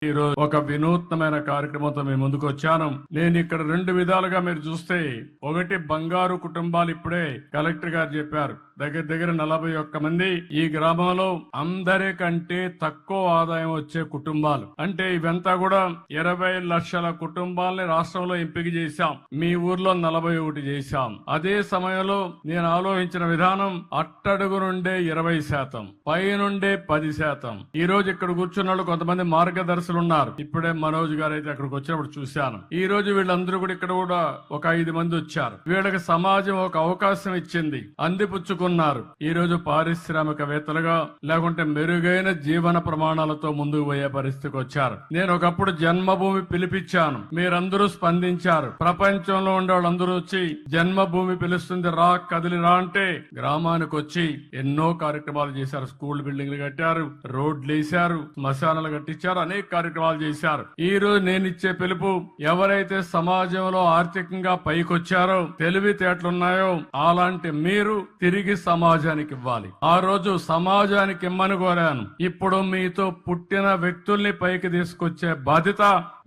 ఈ రోజు ఒక వినూత్నమైన కార్యక్రమంతో మేము ముందుకు వచ్చాను. నేను ఇక్కడ రెండు విధాలుగా మీరు చూస్తే, ఒకటి బంగారు కుటుంబాలు ఇప్పుడే కలెక్టర్ గారు చెప్పారు. దగ్గర దగ్గర 41 మంది ఈ గ్రామంలో అందరికంటే తక్కువ ఆదాయం వచ్చే కుటుంబాలు. అంటే ఇవంతా కూడా 20 లక్షల కుటుంబాలని రాష్ట్రంలో ఎంపిక చేశాం. మీ ఊర్లో 41 చేశాం. అదే సమయంలో నేను ఆలోచించిన విధానం అట్టడుగు నుండే 20%, పై నుండే 10%. ఈ రోజు ఇక్కడ కూర్చున్న వాళ్ళు కొంతమంది మార్గదర్శకులు ఉన్నారు. ఇప్పుడే మనోజ్ గారు అయితే అక్కడికి వచ్చినప్పుడు చూశాను. ఈ రోజు వీళ్ళందరూ కూడా ఇక్కడ కూడా ఒక 5 మంది వచ్చారు. వీళ్ళకి సమాజం ఒక అవకాశం ఇచ్చింది, అందిపుచ్చుకున్నారు. ఈ రోజు పారిశ్రామికవేత్తలుగా లేకుంటే మెరుగైన జీవన ప్రమాణాలతో ముందుకు పోయే పరిస్థితికి వచ్చారు. నేను ఒకప్పుడు జన్మభూమి పిలిపించాను, మీరందరూ స్పందించారు. ప్రపంచంలో ఉండే వాళ్ళందరూ వచ్చి జన్మభూమి పిలుస్తుంది రా, కదిలి రా అంటే గ్రామానికి వచ్చి ఎన్నో కార్యక్రమాలు చేశారు. స్కూల్ బిల్డింగ్లు కట్టారు, రోడ్లు వేశారు, శ్మశానాలు కట్టించారు, అనేక కార్యక్రమాలు చేశారు. ఈ రోజు నేను ఇచ్చే పిలుపు, ఎవరైతే సమాజంలో ఆర్థికంగా పైకొచ్చారో, తెలివితేటలున్నాయో అలాంటి మీరు తిరిగి సమాజానికి ఇవ్వాలి. ఆ రోజు సమాజానికి ఇమ్మని కోరాను. ఇప్పుడు మీతో పుట్టిన వ్యక్తుల్ని పైకి తీసుకొచ్చే బాధ్యత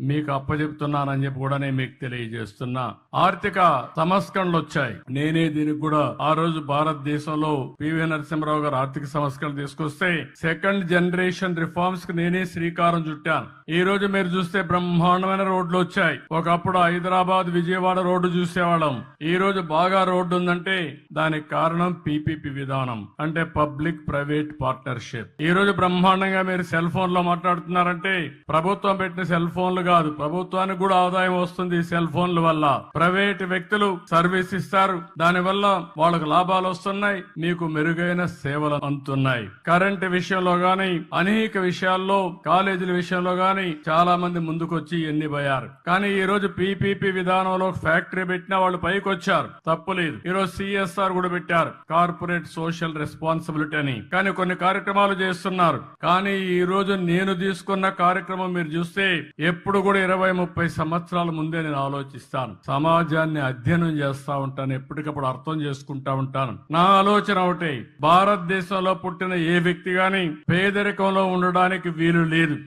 మీకు అప్పచెప్తున్నానని చెప్పి కూడా నేను మీకు తెలియజేస్తున్నా. ఆర్థిక సంస్కరణలు వచ్చాయి. నేనే దీనికి కూడా ఆ రోజు భారతదేశంలో పివి నరసింహరావు గారు ఆర్థిక సంస్కరణలు తీసుకొస్తే సెకండ్ జనరేషన్ రిఫార్మ్స్ కి నేనే శ్రీకారం చుట్టాను. ఈ రోజు మీరు చూస్తే బ్రహ్మాండమైన రోడ్లు వచ్చాయి. ఒకప్పుడు హైదరాబాద్ విజయవాడ రోడ్డు చూసేవాళ్ళం. ఈ రోజు బాగా రోడ్డు ఉందంటే దానికి కారణం పీపీపీ విధానం, అంటే పబ్లిక్ ప్రైవేట్ పార్ట్నర్షిప్. ఈ రోజు బ్రహ్మాండంగా మీరు సెల్ ఫోన్ లో మాట్లాడుతున్నారంటే ప్రభుత్వం పెట్టిన సెల్ ఫోన్లు కాదు, ప్రభుత్వానికి కూడా ఆదాయం వస్తుంది ఈ సెల్ ఫోన్ల వల్ల. ప్రైవేట్ వ్యక్తులు సర్వీస్ ఇస్తారు, దానివల్ల వాళ్ళకు లాభాలు వస్తున్నాయి, మీకు మెరుగైన సేవలు అందుతున్నాయి. కరెంటు విషయంలో గాని, అనేక విషయాల్లో, కాలేజీల విషయంలో గాని చాలా మంది ముందుకు వచ్చి ఎన్ని పోయారు. కానీ ఈ రోజు పీపీపీ విధానంలో ఫ్యాక్టరీ పెట్టినా వాళ్ళు పైకి వచ్చారు, తప్పులేదు. ఈ రోజు సిఎస్ఆర్ కూడా పెట్టారు, కార్పొరేట్ సోషల్ రెస్పాన్సిబిలిటీ అని. కానీ కొన్ని కార్యక్రమాలు చేస్తున్నారు. కానీ ఈ రోజు నేను తీసుకున్న కార్యక్రమం మీరు చూస్తే ఎప్పుడు కూడా 20-30 సంవత్సరాల ముందే నేను ఆలోచిస్తాను. సమాజాన్ని అధ్యయనం చేస్తా ఉంటాను, ఎప్పటికప్పుడు అర్థం చేసుకుంటా ఉంటాను. నా ఆలోచన ఒకటే, భారతదేశంలో పుట్టిన ఏ వ్యక్తి గాని పేదరికంలో ఉండడానికి వీలు లేదు.